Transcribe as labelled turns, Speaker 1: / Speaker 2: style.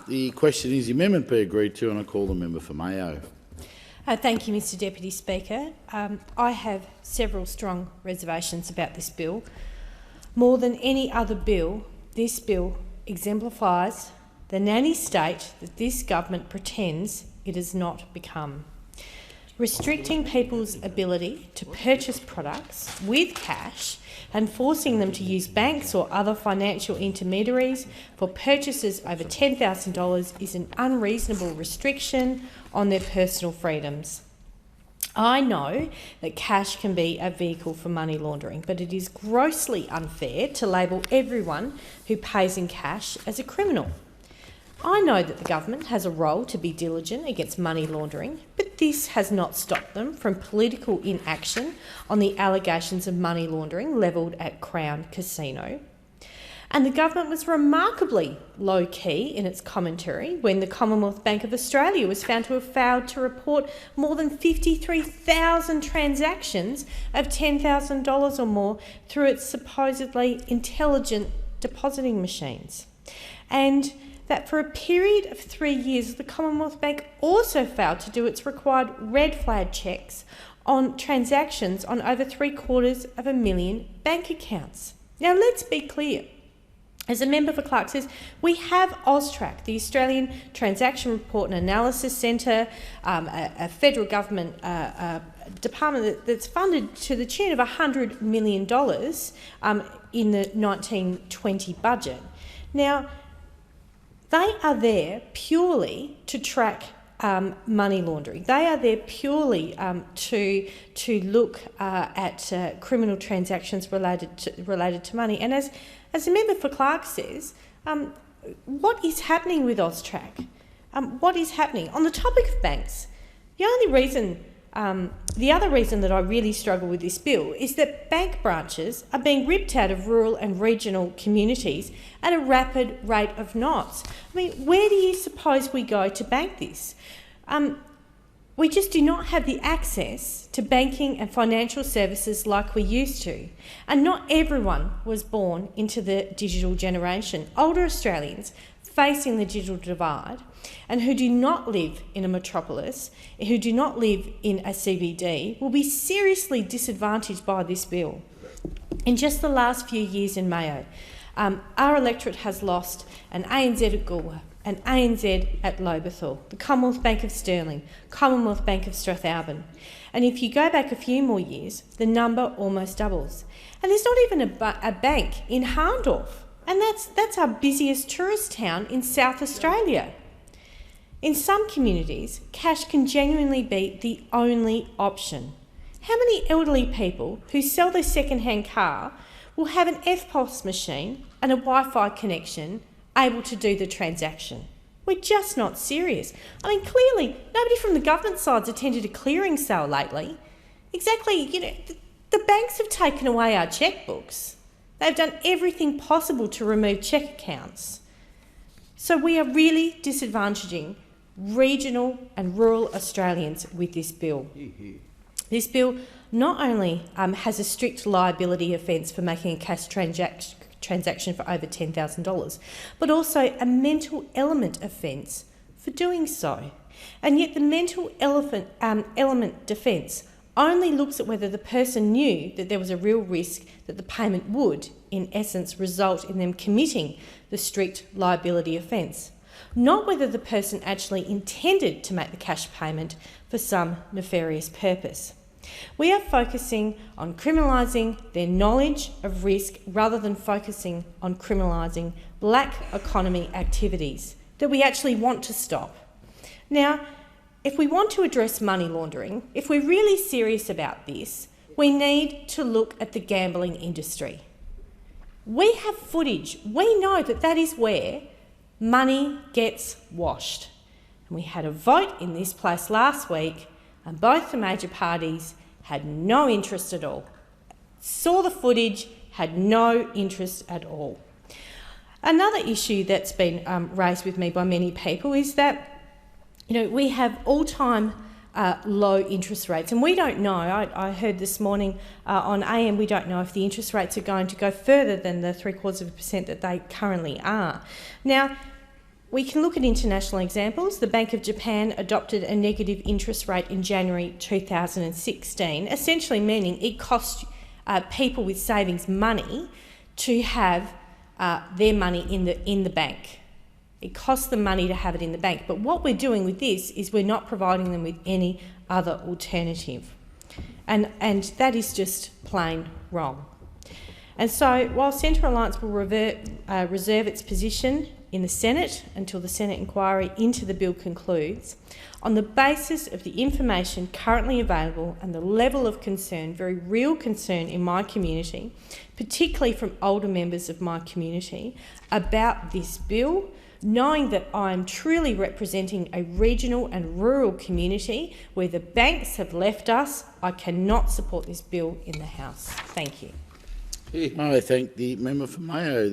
Speaker 1: The question is the amendment be agreed to, and I call the member for Mayo.
Speaker 2: Thank you, Mr Deputy Speaker. I have several strong reservations about this bill. More than any other bill, this bill exemplifies the nanny state that this government pretends it has not become. Restricting people's ability to purchase products with cash and forcing them to use banks or other financial intermediaries for purchases over $10,000 is an unreasonable restriction on their personal freedoms. I know that cash can be a vehicle for money laundering, but it is grossly unfair to label everyone who pays in cash as a criminal. I know that the government has a role to be diligent against money laundering, but this has not stopped them from political inaction on the allegations of money laundering levelled at Crown Casino. And the government was remarkably low-key in its commentary when the Commonwealth Bank of Australia was found to have failed to report more than 53,000 transactions of $10,000 or more through its supposedly intelligent depositing machines. And that for a period of 3 years, the Commonwealth Bank also failed to do its required red flag checks on transactions on over 750,000 bank accounts. Now, let's be clear. As a member for Clark says, we have AUSTRAC, the Australian Transaction Report and Analysis Centre, a federal government department that's funded to the tune of $100 million in the 1920 budget. Now, they are there purely to track money laundering. They are there purely to look at criminal transactions related to money. And as the member for Clark says, what is happening with AUSTRAC? What is happening on the topic of banks? The other reason that I really struggle with this bill is that bank branches are being ripped out of rural and regional communities at a rapid rate of knots. I mean, where do you suppose we go to bank this? We just do not have the access to banking and financial services like we used to. And not everyone was born into the digital generation. Older Australians facing the digital divide and who do not live in a metropolis, who do not live in a CBD, will be seriously disadvantaged by this bill. In just the last few years in Mayo, our electorate has lost an ANZ at Goolwa, an ANZ at Lobethal, the Commonwealth Bank of Stirling, Commonwealth Bank of Strathalbyn. And if you go back a few more years, the number almost doubles. And there's not even a bank in Harndorf, and that's our busiest tourist town in South Australia. In some communities, cash can genuinely be the only option. How many elderly people who sell their second-hand car will have an EFTPOS machine and a Wi-Fi connection able to do the transaction? We're just not serious. I mean, clearly, nobody from the government side's attended a clearing sale lately. Exactly, the banks have taken away our chequebooks. They've done everything possible to remove cheque accounts. So we are really disadvantaging regional and rural Australians with this bill. This bill not only has a strict liability offence for making a cash transaction for over $10,000, but also a mental element offence for doing so. And yet the mental element defence only looks at whether the person knew that there was a real risk that the payment would, in essence, result in them committing the strict liability offence, not whether the person actually intended to make the cash payment for some nefarious purpose. We are focusing on criminalising their knowledge of risk rather than focusing on criminalising black economy activities that we actually want to stop. Now, if we want to address money laundering, if we're really serious about this, we need to look at the gambling industry. We have footage. We know that that is where money gets washed. And we had a vote in this place last week and both the major parties had no interest at all. Saw the footage, had no interest at all. Another issue that's been raised with me by many people is that we have all-time low interest rates, and we don't know. I heard this morning on AM, we don't know if the interest rates are going to go further than the 0.75% that they currently are. Now, We can look at international examples. The Bank of Japan adopted a negative interest rate in January 2016, essentially meaning it costs people with savings money to have their money in the bank. It costs them money to have it in the bank. But what we're doing with this is we're not providing them with any other alternative. And that is just plain wrong. And so while Centre Alliance will reserve its position in the Senate until the Senate inquiry into the bill concludes, on the basis of the information currently available and the level of concern, very real concern in my community, particularly from older members of my community, about this bill, knowing that I am truly representing a regional and rural community where the banks have left us, I cannot support this bill in the House. Thank you.
Speaker 1: I thank the member for Mayo.